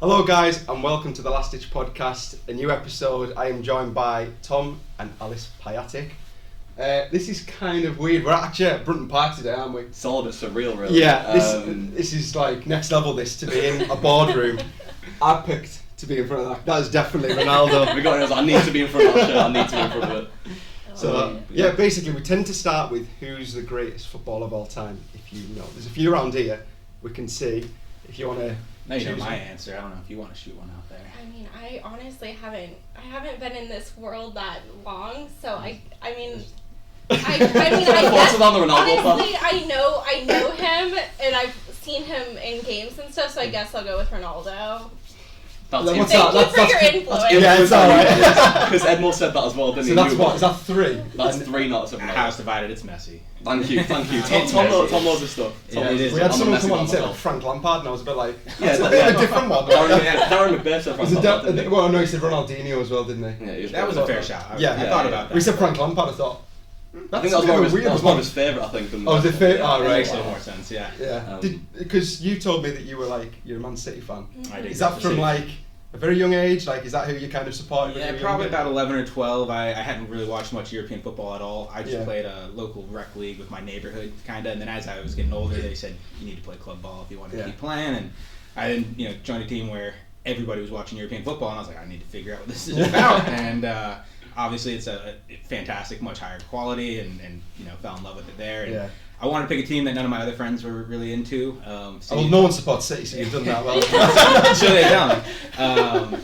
Hello guys and welcome to the Last Ditch Podcast, a new episode. I am joined by Tom and Alice Piatak. This is kind of weird, we're actually at Brunton Park today, aren't we? It's all a bit surreal, really. Yeah, this is like next level, this, to be in a boardroom. I picked to be in front of that. That is definitely Ronaldo. We got it, I need to be in front of that shirt, I need to be in front of it. So yeah, basically we tend to start with who's the greatest footballer of all time, if you know. There's a few around here we can see, if you want to. No, you know my answer. I don't know if you want to shoot one out there. I mean, I honestly haven't been in this world that long, so I guess, honestly, I know him, and I've seen him in games and stuff, so I guess I'll go with Ronaldo. Thank you for your influence. Yeah, it's alright. Because Edmore said that as well, didn't he? So that's what, is that three? That's three, not seven. House divided, it's messy. Thank you. Tom knows his stuff. Yeah, it is. We had someone come on and say like Frank Lampard, and I was a bit like, that's a different one. Darren McBain said Frank Lampard. Well, no, he said Ronaldinho as well, didn't he? Yeah, that was a fair shout. I thought about that. We said Frank Lampard, I thought. I think that was one of his favourite, I think. Oh, was it favourite? Oh, right. Makes a little more sense, yeah. Yeah. Because you told me that you were like, you're a Man City fan. Mm-hmm. Is that from like a very young age? Like, is that who you kind of supported? Yeah, probably about 11 or 12. I hadn't really watched much European football at all. I just played a local rec league with my neighborhood, kind of. And then as I was getting older, they said, you need to play club ball if you want to keep playing. And I then, joined a team where everybody was watching European football, and I was like, I need to figure out what this is about. And obviously, it's a fantastic, much higher quality, and fell in love with it there. And I wanted to pick a team that none of my other friends were really into. No one supports City, so you've done that well. Sure they don't.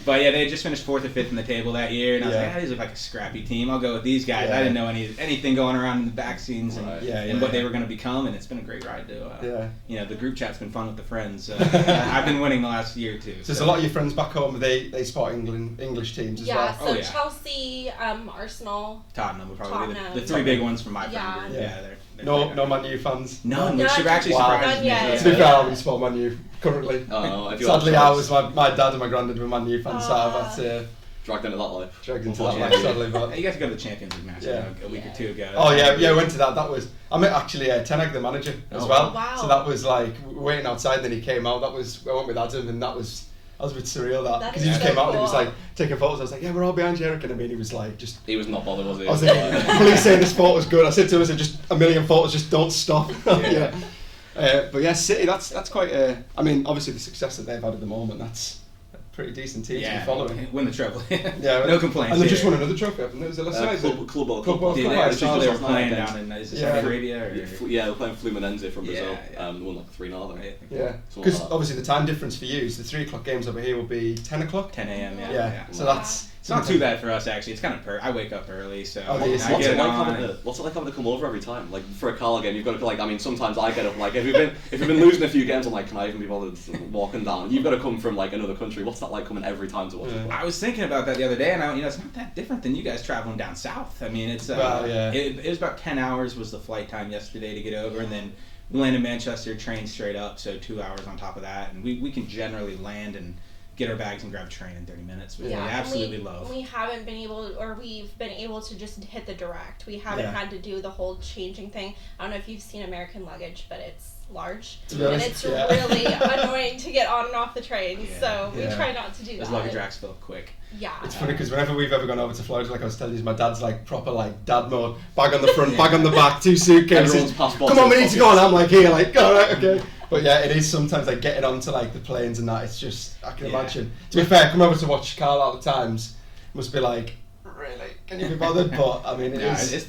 But yeah, they just finished 4th or 5th in the table that year, and I was like, these look like a scrappy team. I'll go with these guys. I didn't know anything going around in the back scenes and what they were going to become, and it's been a great ride to. The group chat's been fun with the friends. I've been winning the last year or two. So there's a lot of your friends back home. They support English teams as well. So Chelsea, Arsenal, Tottenham would probably be the three big ones from my friend group. No Man U fans? None, which actually surprises me. To be fair, I wouldn't support Man U currently. Sadly, I was my dad and my granddad were Man U fans, so I've had to dragged into that life. Sadly, but you got to go to the Champions League match a week or two ago. Oh yeah, I went to that. That was I met actually Tenag, the manager, as well. Wow. So that was like waiting outside. Then he came out. I went with Adam, and that was a bit surreal because he just came out and he was like taking photos. I was like, yeah, we're all behind you, Eric. And I mean, he was like, he was not bothered, was he? I was like, please say this photo's good. I said to him, I said, just a million photos, just don't stop. But yeah, City, that's quite I mean, obviously the success that they've had at the moment, that's a pretty decent team to be following. Win the treble. No complaints. And they've just won another trophy, haven't they? Was it last night? Club World Cup. They were playing down in Saudi Arabia? Yeah, they're playing Fluminense from Brazil. Won like 3-0 there. Yeah, because obviously the time difference for you is the 3 o'clock games over here will be 10 o'clock? 10 a.m. So that's... It's not too bad for us, actually. It's kind of I wake up early, so what's it like having to come over every time? Like for a Carlisle game, you've got to I mean, sometimes I get up like if you've been losing a few games, I'm like, can I even be bothered walking down? You've got to come from like another country. What's that like coming every time to watch it? I was thinking about that the other day, and it's not that different than you guys traveling down south. I mean, it's it was about 10 hours was the flight time yesterday to get over, and then we land in Manchester, train straight up, so 2 hours on top of that, and we can generally land and get our bags and grab a train in 30 minutes, which we absolutely love. We haven't been able, or we've been able to just hit the direct. We haven't had to do the whole changing thing. I don't know if you've seen American luggage, but it's large. And it's really annoying to get on and off the train, so we try not to do that. Those luggage racks fill up quick. Yeah. It's funny because whenever we've ever gone over to Florida, like I was telling you, my dad's like proper like dad mode, bag on the front, bag on the back, 2 suitcases. Come on, we need to go, and I'm like here, like alright, okay. But yeah, it is sometimes like getting onto like the planes and that. It's just I can imagine. To be fair, come over to watch Carlisle at the times must be like, really? Can you be bothered? But I mean,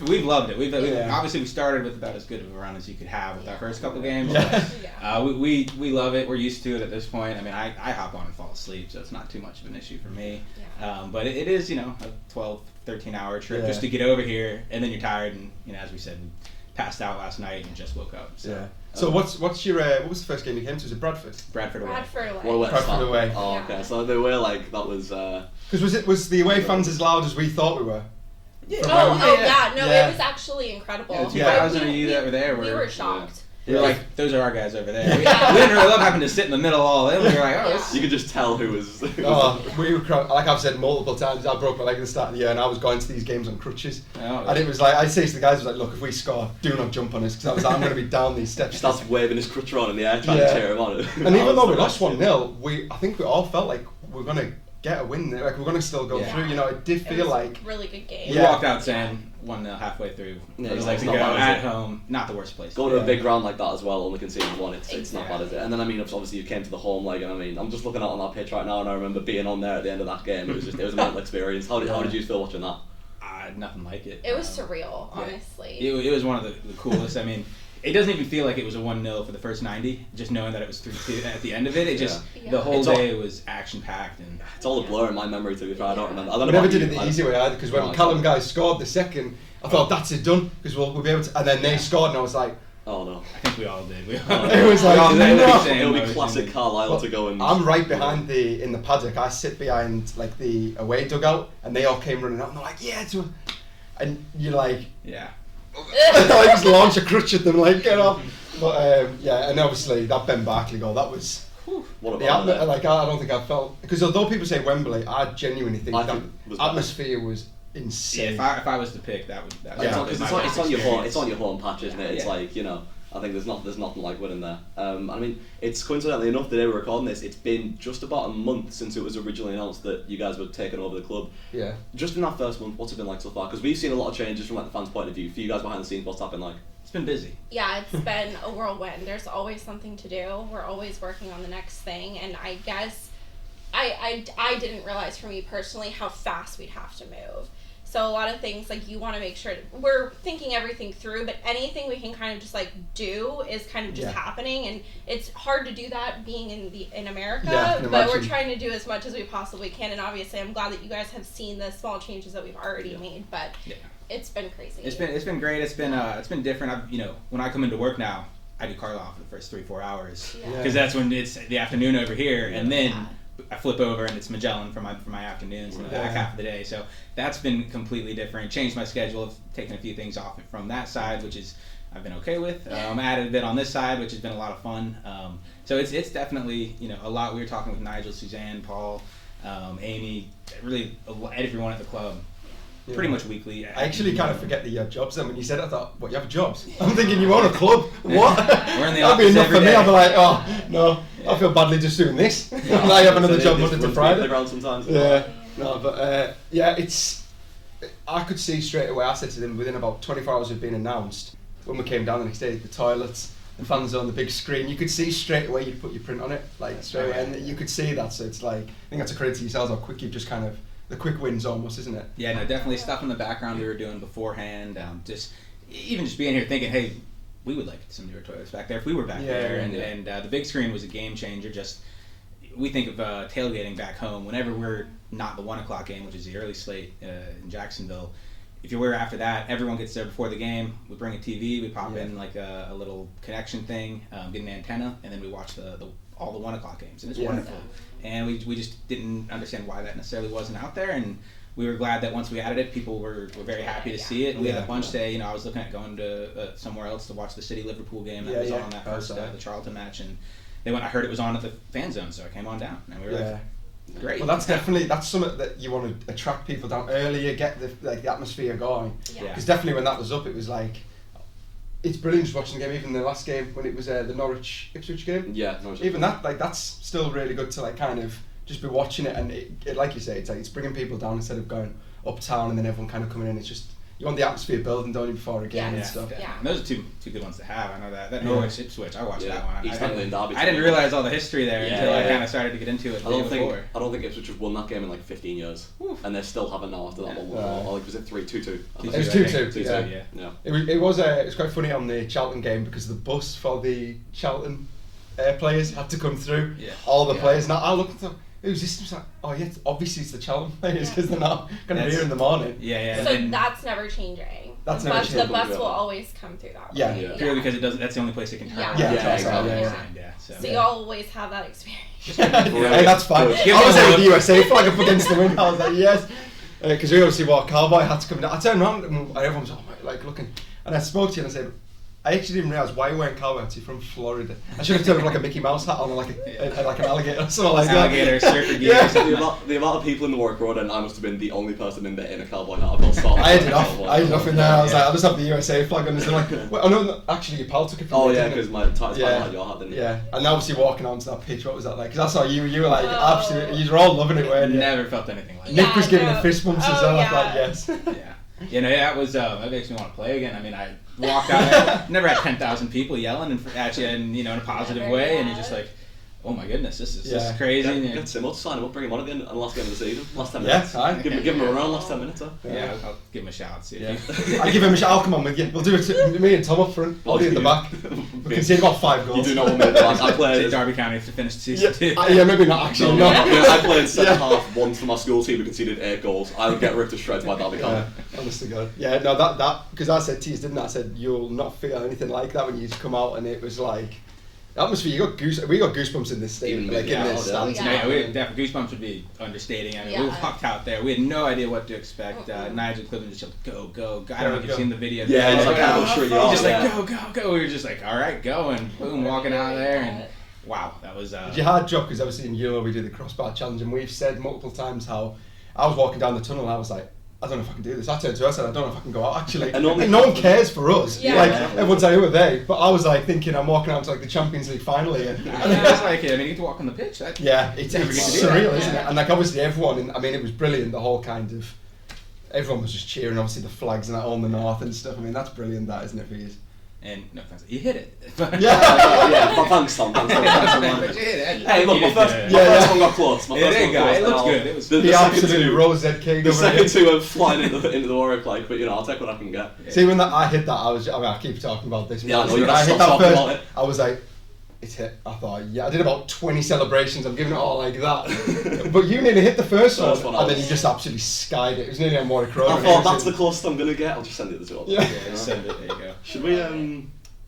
we've loved it. We've obviously we started with about as good of a run as you could have with our first couple games. We love it. We're used to it at this point. I mean, I hop on and fall asleep, so it's not too much of an issue for me. But it is a 12, 13-hour trip just to get over here, and then you're tired, and as we said, we passed out last night and just woke up. So. So what's your what was the first game you came to? Was it Bradford? Bradford away. Bradford away. Oh, okay. So they were like that was. Because was the away fans as loud as we thought we were? Yeah. It was actually incredible. Yeah, 2,000 of you that were there. We were shocked. We were like, those are our guys over there. We didn't really love having to sit in the middle all in. We were like, You could just tell who was. We were like I've said multiple times. I broke my leg at the start of the year, and I was going to these games on crutches. And it was like I say to the guys, I was like, look, if we score, do not jump on us because I was like, I'm going to be down these steps. He starts waving his crutch around in the air, trying to cheer him on. And even though we lost 1-0, I think we all felt like we're going to get a win. Like we're going to still go through. You know, it did feel like really good game. We walked out saying 1-0 halfway through. Yeah, it was like to go at home, not the worst place. Going to a big ground like that as well, only conceding one, it's not bad, is it? And then I mean, obviously you came to the home leg, and I mean, I'm just looking out on that pitch right now, and I remember being on there at the end of that game. It was a mental experience. How did you feel watching that? Nothing like it. It was surreal, honestly. It was one of the coolest. I mean, it doesn't even feel like it was a 1-0 for the first 90. Just knowing that it was 3-2 at the end of it, the whole day was action packed, and it's all a blur in my memory. To be fair, I don't remember. We never did it the easy way either, because when Callum guys scored the second, I thought that's it done because we'll be able to. And then they scored, and I was like, oh no. I think we all did. It was like, it'll be classic Carlisle to go and. I'm right behind in the paddock. I sit behind like the away dugout, and they all came running up, and they're like, yeah, and you're like, I just launch a crutch at them, like get off. But and obviously that Ben Barkley goal, that was. What I don't think I felt, because although people say Wembley, I genuinely think that atmosphere was insane. Yeah, if I was to pick, that would. Because it's on your home patch, isn't it? It's like, you know, I think there's nothing like winning there. I mean, it's coincidentally enough, the day we're recording this, it's been just about a month since it was originally announced that you guys were taking over the club. Yeah. Just in that first month, what's it been like so far? Because we've seen a lot of changes from like the fans' point of view. For you guys behind the scenes, what's that been like? It's been busy. Yeah, it's been a whirlwind. There's always something to do. We're always working on the next thing, and I guess I didn't realize for me personally how fast we'd have to move. So a lot of things, like, you want to make sure we're thinking everything through, but anything we can kind of just like do is kind of just happening, and it's hard to do that being in America, but we're trying to do as much as we possibly can. And obviously I'm glad that you guys have seen the small changes that we've already made, but it's been crazy. It's been great. It's been different. When I come into work now, I do Carlisle for the first 3-4 hours because that's when it's the afternoon over here, and then I flip over and it's Magellan for my afternoons in the back half of the day. So that's been completely different. Changed my schedule. I've taken a few things off from that side, which is I've been okay with. Added a bit on this side, which has been a lot of fun. So it's definitely a lot. We were talking with Nigel, Suzanne, Paul, Amy, really everyone at the club. Pretty much weekly. I actually kind of forget that you have jobs then. When you said it, I thought, what, you have jobs? I'm thinking you own a club. What? We're in the That'd be enough for me. day. I'd be like, oh, no, I feel badly just doing this. And I have another job Monday to Friday. Playground sometimes. Yeah. No, but I could see straight away, I said to them, within about 24 hours of being announced, when we came down the next day, the toilets, the fan zone, the big screen, you could see straight away you'd put your print on it, like straight away, and you could see that. So it's like, I think that's a credit to yourselves how quick you've just kind of, the quick wins almost, isn't it? Yeah, no, definitely stuff in the background we were doing beforehand. Just being here thinking, hey, we would like some newer toilets back there if we were back there. And the big screen was a game changer. Just we think of tailgating back home whenever we're not the 1 o'clock game, which is the early slate in Jacksonville. If you were after that, everyone gets there before the game. We bring a TV, we pop in like a little connection thing, get an antenna, and then we watch all the 1 o'clock games, and it's wonderful. And we just didn't understand why that necessarily wasn't out there, and we were glad that once we added it, people were very happy to see it. And we had a bunch say, I was looking at going to somewhere else to watch the City-Liverpool game that was on that first the Charlton match, and I heard it was on at the fan zone, so I came on down, and we were like, great. Well, that's something that you want to attract people down earlier, get the atmosphere going. Because definitely when that was up, it was like, it's brilliant just watching the game. Even the last game when it was the Norwich-Ipswich game. Yeah, Norwich. Even that, like, that's still really good to like kind of just be watching it, and it like you say, it's bringing people down instead of going uptown and then everyone kind of coming in. It's just, you want the atmosphere building, don't you, before a game and stuff. Yeah. And those are two good ones to have. I know that Norwich-Ipswich, I watched that one. I didn't realize all the history there until I kind of started to get into it. I don't think Ipswich have won that game in like 15 years, and they still haven't now after that one. Or was it 3-2-2? It was 2-2. Yeah. It was quite funny on the Charlton game because the bus for the Charlton players had to come through. Yeah. All the players. Now I looked at them. Who's this? Was like, oh yeah, obviously it's the Charlton players because they're not going to be here in the morning. Yeah. So that's never changing. The bus will always come through that way. Yeah. Purely because it does. That's the only place it can turn. Exactly. So you always have that experience. Hey, that's fine. I was there with the USA flag up against the window. I was like, yes, because we obviously Cowboy had to come down. I turned around and everyone was like looking, and I spoke to you and I said, I actually didn't realise why you're wearing cowboy hats. You're from Florida. I should have turned up like a Mickey Mouse hat on, like like an alligator or something like that. Alligator, surfer gear. Yeah. The amount of people in the work road, and I must have been the only person in there in a cowboy hat. I've got started. I had enough in there. I was like, I'll just have the USA flag on. They're like, wait, oh no, actually your pal took it from me. Oh yeah, because my ties had your hat, didn't it? Yeah, and obviously walking onto that pitch, what was that like? Because I saw you were like absolutely, you were all loving it, weren't you? Never felt anything like that. Nick was giving the fist bumps as well. I thought yes. Yeah. You know, that was that makes me want to play again. I mean, I walked out there, never had 10,000 people yelling at you, and in a positive way, and you're just like, oh my goodness, this is crazy. Get Simo to sign him up, bring him on at the last game of the season, last 10 minutes. Yeah, give him a run last 10 minutes. Yeah, I'll give him a shout. See I'll give him a shout. I'll come on with you. We'll do it. Me and Tom up front. I'll be at the back. We can see about 5 goals. You do not want me at the back. I played Derby County to finish the season too. Yeah, maybe not actually. No. I played centre half once for my school team. We conceded 8 goals. I would get ripped to shreds by Derby County. Honest to God. Yeah, no, that because I said to you, didn't I? I said you'll not feel anything like that when you come out, and it was like. Atmosphere, we got goosebumps in this stadium, in this stand. Goosebumps would be understating. I mean, we walked out there, we had no idea what to expect. Nigel Cleveland just yelled, go. I don't know if you've seen the video. Yeah, he's like, I'm sure you all. Just like, go. We were just like, all right, go, and boom, walking out of there, and wow, that was. It's a hard job because obviously in Euro we did the crossbar challenge, and we've said multiple times how I was walking down the tunnel and I was like, I don't know if I can do this. I turned to her and said, I don't know if I can go out actually. And no one cares for us. Yeah. Like everyone's like, who are they? But I was like thinking I'm walking out to like the Champions League final here. And it's like, I mean, you get to walk on the pitch. It's surreal, isn't it? And like obviously everyone, I mean, it was brilliant. The whole kind of, everyone was just cheering. Obviously the flags and that all in the north and stuff. I mean, that's brilliant, that isn't it for you? And no thanks, you hit it. But thanks, Tom. Hey, look, my first one got close. It looked good. The absolutely rose ZK. The second two went flying into the Warwick like, but I'll take what I can get. See, when I hit that, I keep talking about this. Yeah, when I hit that first, I was like, it's hit. I thought, I did about 20 celebrations. I'm giving it all like that. But you nearly hit the first one, and then you just absolutely skied it. It was nearly on Warwick Road. I thought that's the closest I'm gonna get. I'll just send it to the 2. Yeah, send it. There you go. Should we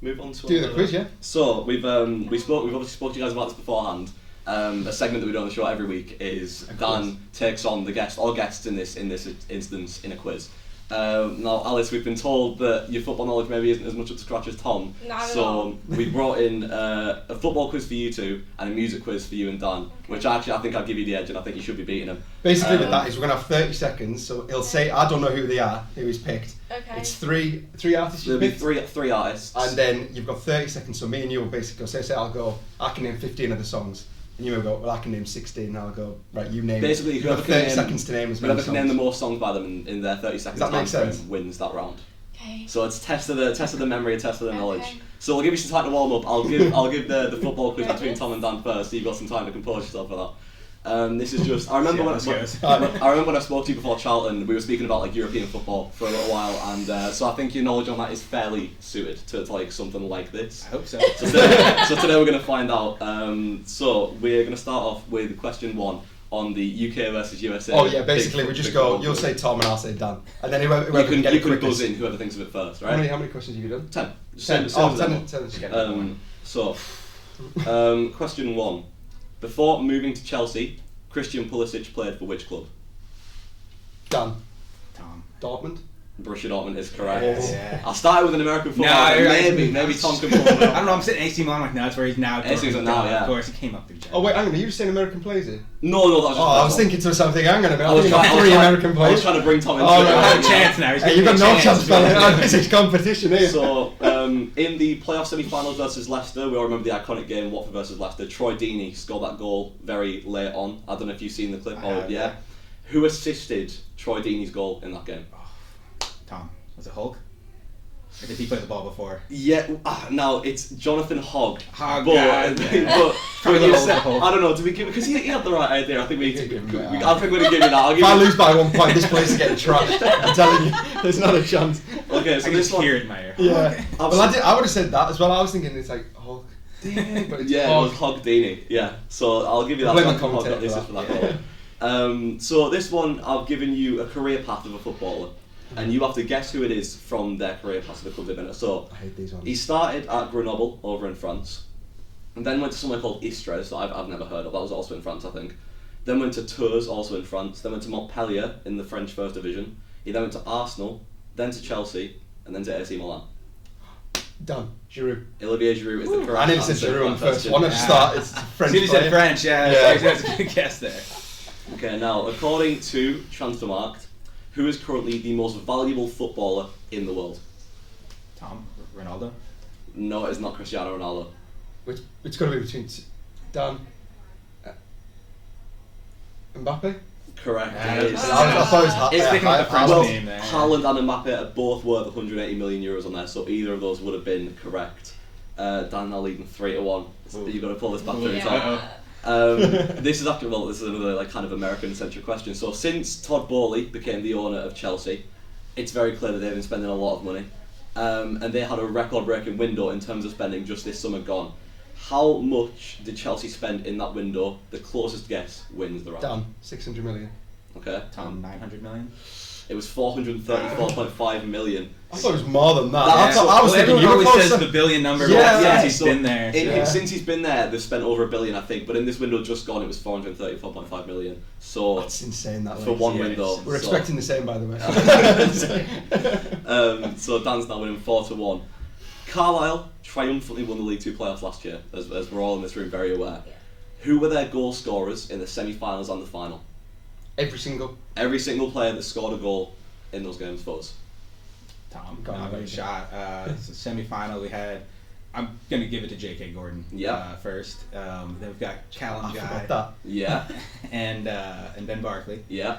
move on to do the quiz? Yeah. So we've obviously spoke to you guys about this beforehand. A segment that we do on the show every week is Dan takes on the guest or guests in this instance in a quiz. Now, Alice, we've been told that your football knowledge maybe isn't as much up to scratch as Tom. Not at all. We brought in a football quiz for you two and a music quiz for you and Dan, which I think I'd give you the edge, and I think you should be beating him. Basically, with that is we're gonna have 30 seconds. So he'll say, I don't know who they are, who he's picked. Okay. It's three artists. There'll be three artists, and then you've got 30 seconds. So me and you will basically go. Say I'll go. I can name 15 of the songs. And you will go, well, I can name 16, and I'll go, right, you name basically, it. You've got 30 seconds to name as many songs. Whoever can name the most songs by them in their 30 seconds time frame wins that round. Okay. So it's test of the memory, a test of the knowledge. So we'll give you some time to warm up. I'll give the football quiz between Tom and Dan first, so you've got some time to compose yourself for that. This is just. I remember when I spoke to you before Charlton. We were speaking about like European football for a little while, and so I think your knowledge on that is fairly suited to like something like this. I hope so. So today we're going to find out. So we're going to start off with question 1 on the UK versus USA. Oh yeah, basically we just go. You'll say Tom and I'll say Dan, and then whoever can get it quickest. Buzz in whoever thinks of it first, right? How many questions have you done? 10. 10. So, question 1. Before moving to Chelsea, Christian Pulisic played for which club? Dan. Tom. Dortmund. Borussia Dortmund is correct. Yeah. I started with an American footballer. Maybe Tom can pull it up. I don't know. I'm saying AC Milan. Like, no, that's where he's now. AC Milan now, yeah. Of course, he came up through. Oh wait, hang on. Are you saying American players here? No, that was just. I was thinking to something. Hang on a minute. I was thinking 3 American players. I was trying to bring Tom into it. I have a chance now. You've got no chance, fella. This is competition here. So, in the playoff semi-finals versus Leicester, we all remember the iconic game Watford versus Leicester. Troy Deeney scored that goal very late on. I don't know if you've seen the clip. Yeah. Who assisted Troy Deeney's goal in that game? Tom. Was it Hulk? Or did he play the ball before? Yeah, no, it's Jonathan Hogg. Hogg, but yeah. I don't know, do we give because he had the right idea. I think we need to. I think we're gonna give you that. If I lose by 1 point, this place is getting trashed. I'm telling you, there's not a chance. Okay, so I this can hear it in my ear. Yeah. Well, I would have said that as well. I was thinking it's like Hulk. But it's it was Hogg Deeney. Yeah, so I'll give you that. Hogg got the assist for that goal. So this one, I've given you a career path of a footballer. And you have to guess who it is from their career path of the club they've been at. So, I hate these ones. He started at Grenoble over in France, and then went to somewhere called Istres that I've never heard of. That was also in France, I think. Then went to Tours, also in France. Then went to Montpellier in the French First Division. He then went to Arsenal, then to Chelsea, and then to AC Milan. Done. Giroud. Olivier Giroud is the correct I never answer. said Giroud on the first Question. one. I just thought it's French. You said French, Yeah. That's a good guess there. Okay, now, according to Transfermarkt, who is currently the most valuable footballer in the world? Tom, Ronaldo. No, it's not Cristiano Ronaldo. It's got to be between Dan, Mbappe. Correct. Yeah, It is. I thought it was It's sticking with the French Well, name there. Haaland and Mbappe are both worth 180 million euros on there, so either of those would have been correct. Dan now leading 3-1. So you've got to pull this back through time. This is actually, this is another like kind of American-centric question. So since Todd Boehly became the owner of Chelsea, it's very clear that they've been spending a lot of money, and they had a record-breaking window in terms of spending just this summer gone. How much did Chelsea spend in that window? The closest guess wins the round. Dan, 600 million. Okay. Tom, 900 million. It was 434.5 million. I thought it was more than that. Yeah. I was thinking everyone you were always says closer. the billion number Yeah. since he's been there. Since he's been there, they've spent over $1 billion, I think. But in this window just gone, it was 434.5 million. So That's insane. That for late. one Yeah, window, We're so, expecting the same, by the way. so Dan's now winning 4-1. Carlisle triumphantly won the League Two playoffs last year, as we're all in this room very aware. Yeah. Who were their goal scorers in the semi-finals and the final? Every single. Every single player that scored a goal in those games for us. Tom, Go on, not a baby. shot. So semi-final we had. I'm gonna give it to J.K. Gordon. Yeah. First. Then we've got Callum I Guy forgot that. Yeah, and Ben Barkley. yeah,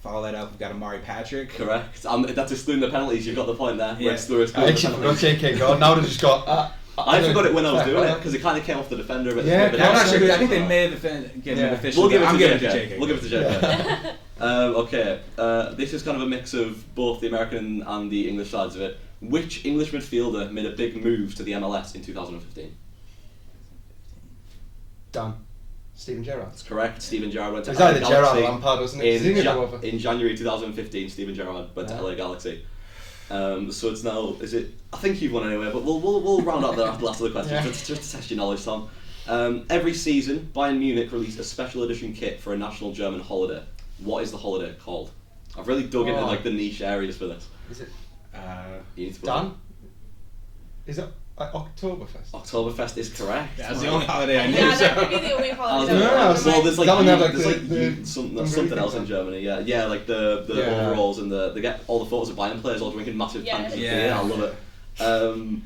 Follow that up. We've got Amari Patrick. correct. That's excluding the penalties. You've got the point there. Yeah. Rex Lewis I actually forgot J.K. Gordon. Now they've just got. I forgot it when I was Fair doing play. it because it kind of came off the defender a bit. Yeah, but I'm now- not sure. I think they may have given it official. We'll give it I'm to giving JK. it to J.K. We'll give it to JK. Okay, this is kind of a mix of both the American and the English sides of it. Which English midfielder made a big move to the MLS in 2015? Dan. Steven Gerrard. That's correct. Steven Gerrard went to It was LA either Gerrard or Galaxy Lampard, wasn't it? Is he gonna go over? in January 2015. Steven Gerrard went to LA Galaxy. So it's now. Is it? I think you've won anyway, but we'll round up there after the last of the questions Yeah. just to test your knowledge, Tom. Every season, Bayern Munich released a special edition kit for a national German holiday. What is the holiday called? I've really dug into like the niche areas for this. Is it You need to Dan? Is it Oktoberfest? Oktoberfest is correct. That's the only holiday I knew. Yeah, that so. could be the only holiday. Yeah, that I was well, comes there's to like, That one had, like, there's the- like the something Hungary else in thing. Germany. Yeah, like the Yeah. overalls and they get all the photos of Bayern players all drinking massive Yeah. cans of Yeah. beer. I love it.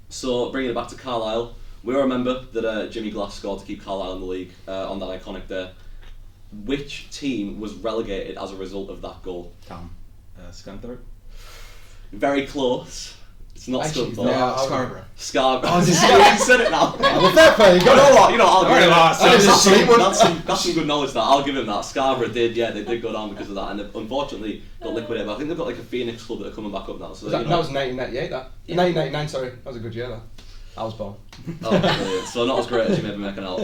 So bringing it back to Carlisle, we all remember that Jimmy Glass scored to keep Carlisle in the league on that iconic day. Which team was relegated as a result of that goal? Tom, Scunthorpe. Very close. It's not Actually, Scunthorpe. no. Scarborough. Scarborough. Oh, is it You said it now. Well, fair play. You You got know it. what? I'll give Already him lost. that. That's a sweet one. That's some good knowledge. That I'll give him that. Scarborough did, yeah, they did go down because of that, and they unfortunately got liquidated. But I think they've got like a Phoenix club that are coming back up now. So That you know. was 1998. That. Yeah. 1999. Sorry, that was a good year. That. I was born. Oh, brilliant. So not as great as you may be making out.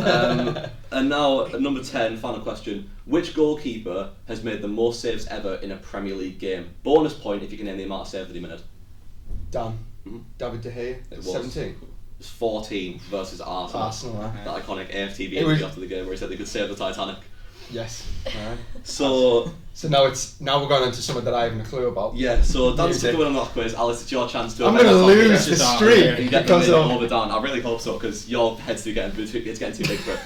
And now number 10, final question: which goalkeeper has made the most saves ever in a Premier League game? Bonus point if you can name the amount of saves that he made. Dan. Mhm. David De Gea. It was. 17. It was 14 versus Arsenal. Arsenal. That iconic AFTV It was- interview after the game where he said they could save the Titanic. Yes. Alright. So So now we're going into something that I haven't a clue about. yeah, so Dan's Music. took away on that quiz. Alice, it's your chance to. I'm going to avenge that. lose the Just off streak there. You get because them of. over Dan. I really hope so because your head's getting too big for it.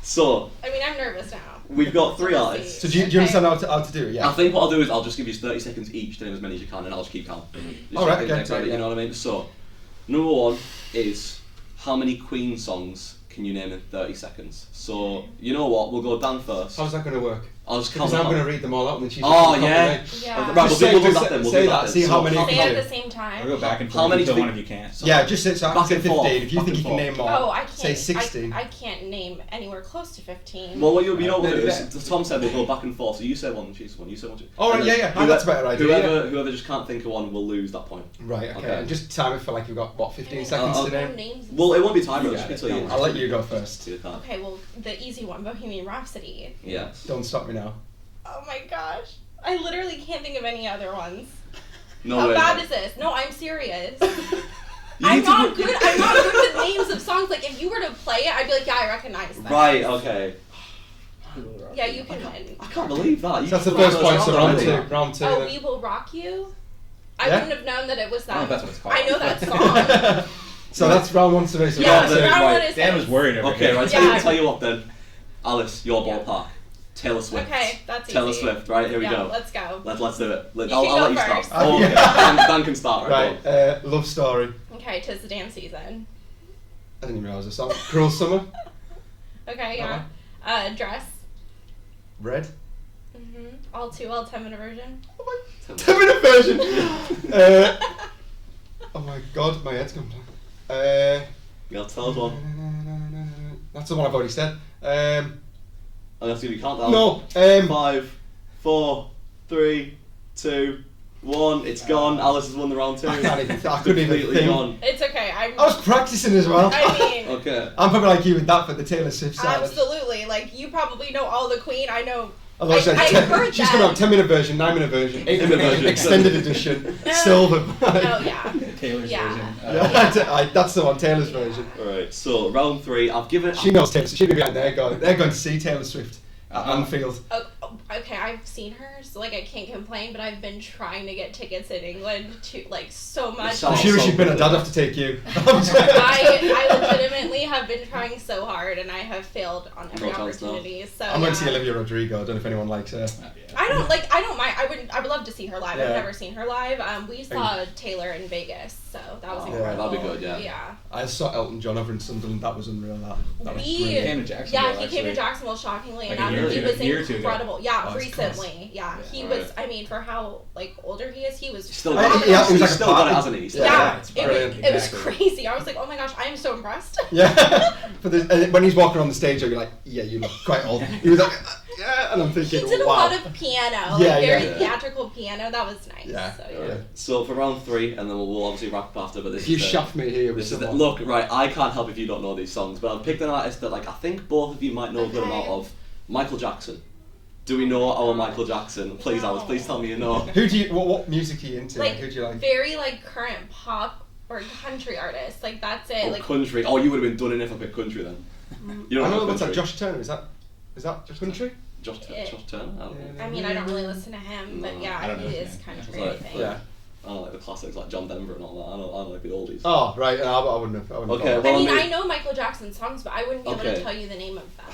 So I mean, I'm nervous now. we've got three We'll artists. So see. do you understand how to do it? I Yeah. think what I'll do is I'll just give you 30 seconds each to name as many as you can, and I'll just keep count. Just All right, so I think okay, next time, yeah. You know what I mean? So, number one is how many Queen songs can you name in 30 seconds? So, you know what? We'll go Dan first. How's that going to work? I'll just count Because I'm them. going to read them all out and then she's Oh, just gonna yeah. copy me. Yeah. Right, we'll Just do say- that just then. We'll say do that, then. see how many So, you Say can at do. the same time. I'll go back and How forth many until do one we- of you can't. So. Yeah, just say so. I Back can and say 15. forth. If you Back think and you can forth. name more, Oh, I can't. say 16. I can't name anywhere close to 15. Well, you know what we'll do Yeah. is, Tom said we'll go back and forth, so you say one and choose one, you say one, choose. All right, And then yeah. Oh, that's a better idea, Whoever just can't think of one will lose that point. Right, okay. Okay. And just time it for like you've got, what, 15 seconds I'll- to name? Names and Well, it stuff. won't be timed, You it'll got just it. be till you. I'll let you go first. So you can't. Okay, well, the easy one, Bohemian Rhapsody. Yes. Don't stop me now. Oh my gosh. I literally can't think of any other ones. No How way. bad is this? No, I'm serious. You I'm need to not go- good. I'm not good with names of songs. Like, if you were to play it, I'd be like, yeah, I recognize that. Right, okay. Yeah, you can win. I can't believe that. You So that's the just first put point, so that round first two. round Round two. Oh, then. We Will Rock You? I wouldn't have known that it was that. I don't know if that's what I know it's that song. So that's round one today. So Yeah, round round one is Dan was worried over Okay, here. right. Yeah. Tell you what then. Alice, your ballpark. Taylor Swift. Okay, that's Taylor easy. Swift, right? Here we go. Let's go. Let's do it. You I'll can let go you start. first. Oh, okay. Dan can start. Right. Love Story. Okay, 'tis the damn season. I didn't even realize a song. Cruel Summer. Okay, yeah. Dress. Red. All 10-minute version. 10-minute version. Oh my god, my head's gone blank. Yeah, tell us one. That's the one I've already said. I'll have to give you countdown. No. 5, 4, 3, 2, 1. It's gone. Alice has won the round 2. I can't even. I couldn't even Completely think. gone. It's okay. I was practicing as well. I mean, Okay. I'm probably like you with that for the Taylor Swift side. absolutely. Like, you probably know all the Queen. I know. Although I heard she's that. come out 10-minute version, 9-minute version, 8-minute version, extended edition, silver. Oh, yeah. Taylor's Yeah. version. That's the one, Taylor's version. Alright, so round 3. I've given it. She knows Taylor. She'll be behind. They're going to see Taylor Swift at Anfield. Okay, I've seen her, so like I can't complain. But I've been trying to get tickets in England to like so much. sounds I'm sure she's been a dad have to take you. I legitimately have been trying so hard, and I have failed on every No chance now. opportunity. So I'm going to see Olivia Rodrigo. I don't know if anyone likes her. I don't mind. I would love to see her live. Yeah. I've never seen her live. We saw Taylor in Vegas, so that was Oh, incredible. that'd be good, yeah. Yeah. I saw Elton John over in Sunderland. That was unreal. That was We- brilliant. Came to Jacksonville, Yeah, he came to actually. Jacksonville shockingly Like enough. a year He ago- was year or two ago. incredible. Yeah, Oh, it's recently. Yeah, he Alright. was. I mean, for how like older he is, he was. Still Yeah, got it. he was like He's a still got it, party. hasn't he? He's still Yeah. got Yeah, it's it brilliant. was Exactly. crazy. I was like, oh my gosh, I am so impressed. Yeah, and when he's walking on the stage, you're like, yeah, you look quite old. He was like, yeah, and I'm He thinking, did a wow. lot of piano, Yeah, like very yeah. theatrical piano. That was nice. Yeah. So, it. Alright, so for round 3, and then we'll obviously wrap up after, but this If you is the- shaft me here with This is the, someone. look, right, I can't help if you don't know these songs, but I've picked an artist that like I think both of you might know a good Okay. amount of. Michael Jackson. Do we know our Michael Jackson? Please, No. Alice, please tell me you know. Who do you? What music are you into? Like, Who do you like? very like current pop or country artists. Like that's it. Oh, Like country. Oh, you would have been done in if I picked country then. You I don't know know what's that. country. Josh Turner. Is that country? Josh Turner? I don't know. I mean, I don't really listen to him, but No, yeah, I don't know he his is name. country. Yeah. I think. Yeah. I don't like the classics like John Denver and all that. I don't like the oldies. Oh right. I wouldn't have. Okay, thought. well, I mean, I mean- I know Michael Jackson songs, but I wouldn't be able Okay. to tell you the name of them.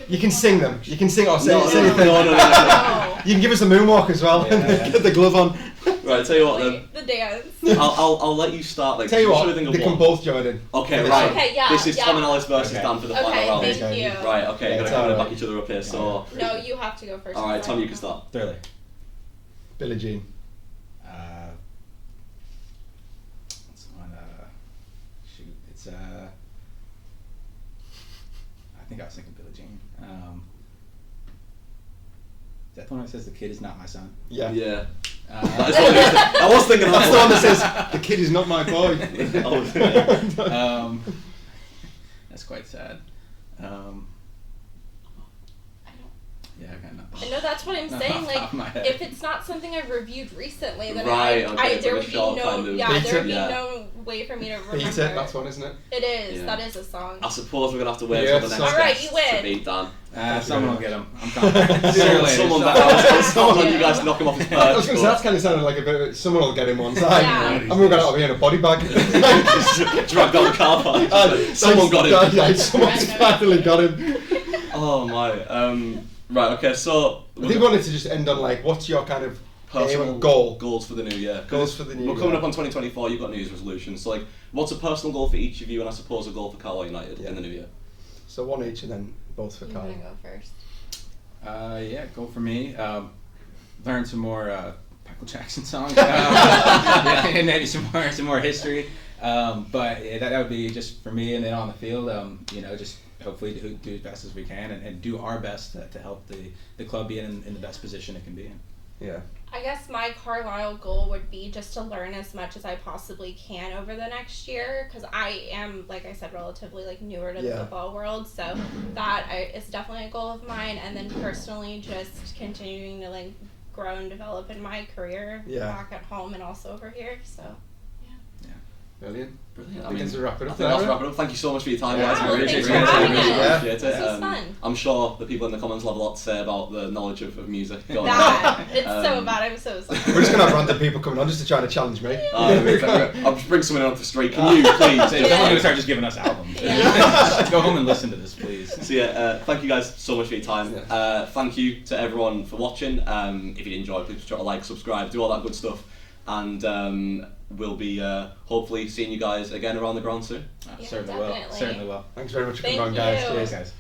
You can sing them. You can sing or say, No, say no, a thing. no. No. You can give us a moonwalk as well. Yeah. Get the glove on. Right, tell you what then. Like, the dance. I'll let you start. Like, Tell you what what, should we think of they can one? both join in. Okay, Okay, right. Okay, yeah, This is yeah. Tom and Alice versus Okay. Dan for the final Okay, round. thank Okay. you. Right, okay, Yeah, you're it's gonna alright. back each other up here. So, No, you have to go first. all right, because I Tom, you don't can know. start. Thriller. Billie Jean. It's on, shoot, it's, I think I was thinking Billie Jean. Is that the one that says the kid is not my son? Yeah. Yeah. Uh, I was thinking That's the one that that says the kid is not my boy. that's quite sad. Yeah, I got nothing. I know that's what I'm Not saying. off the Like, top of my head. if it's not something I've reviewed recently, then Right, okay, there it's would like a be short no, kind of- yeah, Beat there would It? be Yeah. no way for me to remember. Beat it. That's one, isn't it? It is. Yeah. That is a song. I suppose we're gonna have to wait Yeah, till the so- next All right, guest you win. to beat Dan. Someone will get him. I'm confident. Sooner or later. Someone So- I want you Yeah. guys to knock him off his I was perch. going to say that's kind of sounded like a bit. Someone will get him one side. Yeah. I'm going to get out of here in a body bag. Dragged out the car park. Someone got him. Yeah, someone's finally got him. Oh my. Right. Okay. So I think we wanted to just end on like, what's your kind of personal aim, goal? goals for the new year. Goals for the new We're coming year. up on 2024. You've got New Year's resolutions. So like, what's a personal goal for each of you, and I suppose a goal for Carlisle United Yeah. in the new year. So one each and then both for You Carl. want to go first? Yeah, go for me. Learn some more Michael Jackson songs, yeah, and maybe some more history. But yeah, that would be just for me, and then on the field, just hopefully do as best as we can, and do our best to help the club be in the best position it can be in. Yeah. I guess my Carlisle goal would be just to learn as much as I possibly can over the next year, because I am, like I said, relatively like newer to the Yeah. football world, so is definitely a goal of mine. And then personally, just continuing to like grow and develop in my career Yeah. back at home and also over here. So Brilliant. Brilliant. I mean, to wrap it up. I think that's wrap it up. Thank you so much for your time, guys. Yeah, Really thanks appreciate for having it. us. Appreciate it. This was fun. I'm sure the people in the comments will have a lot to say about the knowledge of music. Going It's so bad. I'm so sorry. We're just gonna have random people coming on just to try to challenge me. I'll just bring someone off the street. Can you please? Someone's gonna start just giving us albums. Yeah. Go home and listen to this, please. So yeah, thank you guys so much for your time. Thank you to everyone for watching. If you did enjoy, please try to like, subscribe, do all that good stuff, and we'll be hopefully seeing you guys again around the ground soon. Certainly will. Certainly will. Thanks very much for coming on, guys. Cheers, guys.